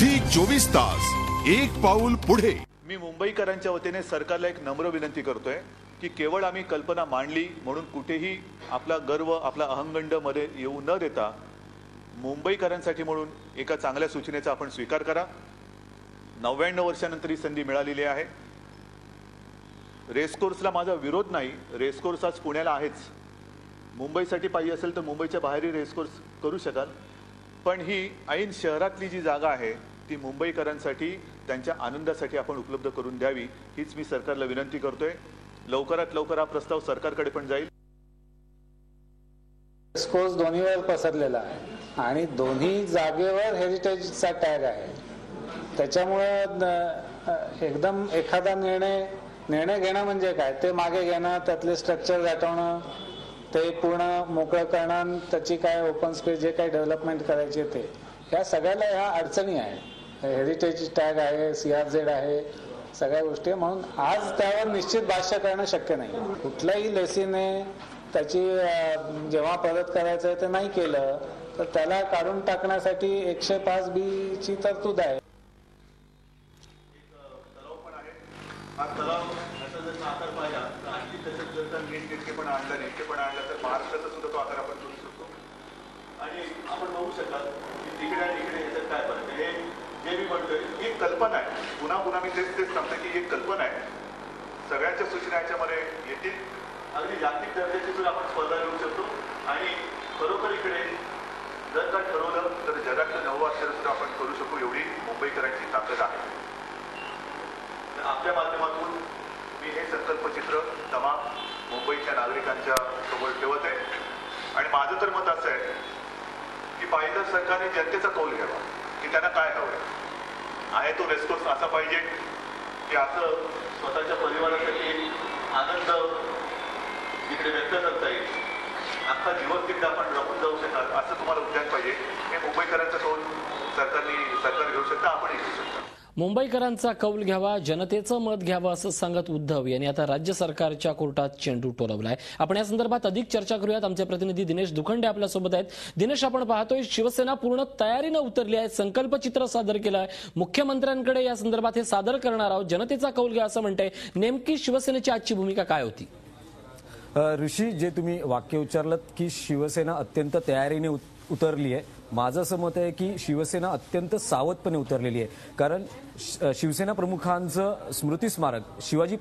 Zee 24 तास एक पाऊल पुढे। मी मुंबईकरांच्या वतीने सरकारला एक नम्र विनंती करतोय की केवळ आम्ही कल्पना मांडली म्हणून कुठेही आपला गर्व आपला अहंगंड मध्ये येऊ न देता मुंबईकरांसाठी म्हणून एका चांगल्या सूचनेचा आपण स्वीकार करा। 99 वर्षानंतर ही संधी मिळालेली आहे। रेसकोर्सला माझा विरोध नाही, रेसकोर्स आज पुण्याला आहेच। मुंबईसाठी पाहिजे असेल तर मुंबईच्या बाहेरही रेसकोर्स करू शकाल, पण ही ऐन शहरातली जी जागा आहे ती मुंबईकरांसाठी त्यांच्या आनंदासाठी आपण उपलब्ध करून द्यावी हीच मी सरकारला विनंती करतोय। लवकरात लवकर हा प्रस्ताव सरकारकडे पण जाईल। रेसकोर्स दोन्हीवर पसरलेला आहे आणि दोन्ही जागेवर हेरिटेजचा टॅग आहे। त्याच्यामुळे एकदम एखादा निर्णय घेणं म्हणजे काय, ते मागे घेणं, त्यातले स्ट्रक्चर गाठवणं, ते पूर्ण मोकळं करणं, त्याची काय ओपन स्पेस जे काही डेव्हलपमेंट करायचे ते ह्या सगळ्याला ह्या अडचणी आहे। हेरिटेज टॅग आहे, CRZ आहे, सगळ्या गोष्टी, म्हणून आज त्यावर निश्चित भाष्य करणं शक्य नाही। कुठल्याही लेसीने त्याची जेव्हा परत करायचं आहे ते नाही केलं तर त्याला काढून टाकण्यासाठी 105B ची तरतूद आहे। महाराष्ट्राचा सुद्धा तो आकार आपण करू शकतो आणि आपण बघू शकाल की तिकडे आणि इकडे याच्यात काय फरक आहे। हे जे मी म्हणतोय ही एक कल्पना आहे, पुन्हा पुन्हा मी तेच सांगतोय की एक कल्पना आहे। सगळ्यांच्या सूचना याच्यामध्ये येतील, अगदी जागतिक दर्जाची सुद्धा आपण स्पर्धा घेऊ शकतो आणि खरोखर इकडे जर का ठरवलं तर जगातलं 9 आश्चर्य सुद्धा आपण करू शकू, एवढी मुंबईकरांची ताकद आहे। आपल्या माध्यमातून मी हे संकल्पचित्र तमाम मुंबईच्या नागरिकांच्या समोर ठेवत आहे आणि माझं तर मत असं आहे की पाहिजे तर सरकारने जनतेचा कौल घ्यावा की त्यांना काय हवं आहे। तो रेसकोर्स असा पाहिजे की असं स्वतःच्या परिवारासाठी आनंद तिकडे व्यक्त करता येईल, अख्खा दिवस तिकडे आपण रमून जाऊ शकाल असं तुम्हाला उद्यान पाहिजे। हे मुंबईकरांचा कौल सरकार घेऊ शकता, आपण घेऊ शकता। मुंबईकरांचा कौल घ्यावा, जनतेचं मत घ्यावं असं सांगत उद्धव यांनी आता राज्य सरकारच्या कोर्टात चेंडू टोलवलाय। आपण या संदर्भात अधिक चर्चा करूयात। आमचे प्रतिनिधी दिनेश दुखंडे आपल्या सोबत आहेत। दिनेश, आपण पाहतोय शिवसेना पूर्ण तयारीने उतरली आहे, संकल्पचित्र सादर केलं आहे, मुख्यमंत्र्यांकडे या संदर्भात हे सादर करणार आहोत, जनतेचा कौल घ्या असं म्हणतंय। नेमकी शिवसेनेची आजची भूमिका काय होती? ऋषी, जे तुम्ही वाक्य उच्चारलं की शिवसेना अत्यंत तयारीने उतरली आहे, माझं असं मत आहे की शिवसेना अत्यंत सावधपणे उतरलेली आहे। कारण शिवसेना प्रमुखांचं स्मृती स्मारक शिवाजी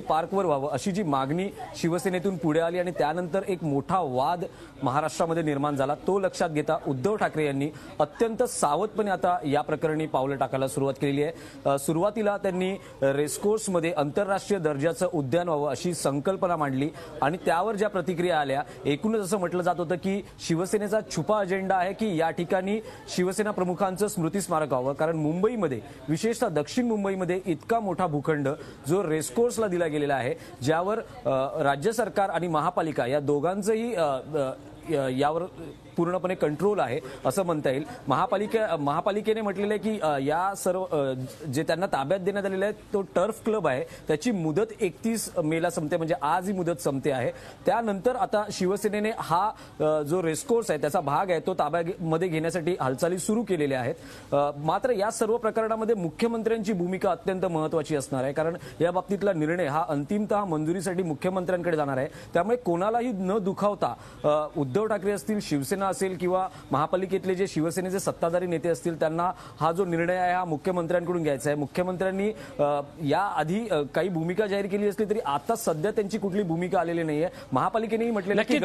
पार्कवर व्हावं अशी जी मागणी शिवसेनेतून पुढे आली आणि त्यानंतर एक मोठा वाद महाराष्ट्रामध्ये निर्माण झाला, तो लक्षात घेता उद्धव ठाकरे यांनी अत्यंत सावधपणे आता या प्रकरणी पावलं टाकायला सुरुवात केलेली आहे। सुरुवातीला त्यांनी रेसकोर्समध्ये आंतरराष्ट्रीय दर्जाचं उद्यान व्हावं अशी संकल्पना मांडली आणि त्यावर ज्या प्रतिक्रिया आल्या, एकूणच असं म्हटलं जात होतं की शिवसेनेचा छुपा अजेंडा आहे की या ठिकाणी शिवसेना प्रमुखांचं स्मृती स्मारक व्हावं। कारण मुंबईमध्ये, विशेषतः दक्षिण मुंबईमध्ये इतका मोठा भूखंड जो रेसकोर्सला दिला गेलेला आहे, ज्यावर राज्य सरकार आणि महापालिका या दोघांचंही यावर पूर्णपणे कंट्रोल आहे असं म्हणता येईल। महापालिकेने म्हटलेलं आहे की या सर्व जे त्यांना ताब्यात देण्यात आलेलं आहे तो टर्फ क्लब आहे, त्याची मुदत 31 मेला संपते, म्हणजे आज ही मुदत संपते आहे। त्यानंतर आता शिवसेनेने हा जो रेसकोर्स आहे त्याचा भाग आहे तो ताब्यामध्ये घेण्यासाठी हालचाली सुरू केलेल्या आहेत। मात्र या सर्व प्रकरणामध्ये मुख्यमंत्र्यांची भूमिका अत्यंत महत्वाची असणार आहे, कारण या बाबतीतला निर्णय हा अंतिमतः मंजुरीसाठी मुख्यमंत्र्यांकडे जाणार आहे। त्यामुळे कोणालाही न दुखावता उद्धव ठाकरे असतील, शिवसेना असेल किंवा महापालिकेतले जे शिवसेनेचे सत्ताधारी नेते असतील, त्यांना हा जो निर्णय आहे हा मुख्यमंत्र्यांकडून घ्यायचा आहे। मुख्यमंत्र्यांनी याआधी काही भूमिका जाहीर केली असली तरी आता सध्या त्यांची कुठली भूमिका आलेली नाहीये। महापालिकेनेही म्हटलेलं की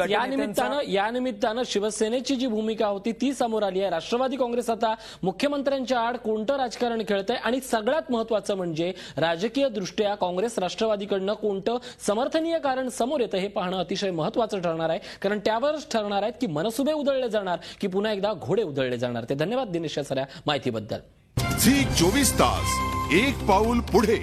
या निमित्तानं शिवसेनेची जी भूमिका होती ती समोर आली आहे। राष्ट्रवादी काँग्रेस आता मुख्यमंत्र्यांच्या आड कोणतं राजकारण खेळतंय आणि सगळ्यात महत्त्वाचं म्हणजे राजकीय दृष्ट्या काँग्रेस राष्ट्रवादीकडनं कोणतं समर्थनीय कारण समोर येतं हे पाहणं अतिशय महत्त्वाचं ठरणार आहे, कारण त्यावरच ठरणार आहेत की मनसुबे उधळले जाणार की पुन्हा एकदा घोडे उधळले जाणार। ते धन्यवाद दिनेश या साऱ्या माहितीबद्दल। झी 24 तास एक पाऊल पुढे।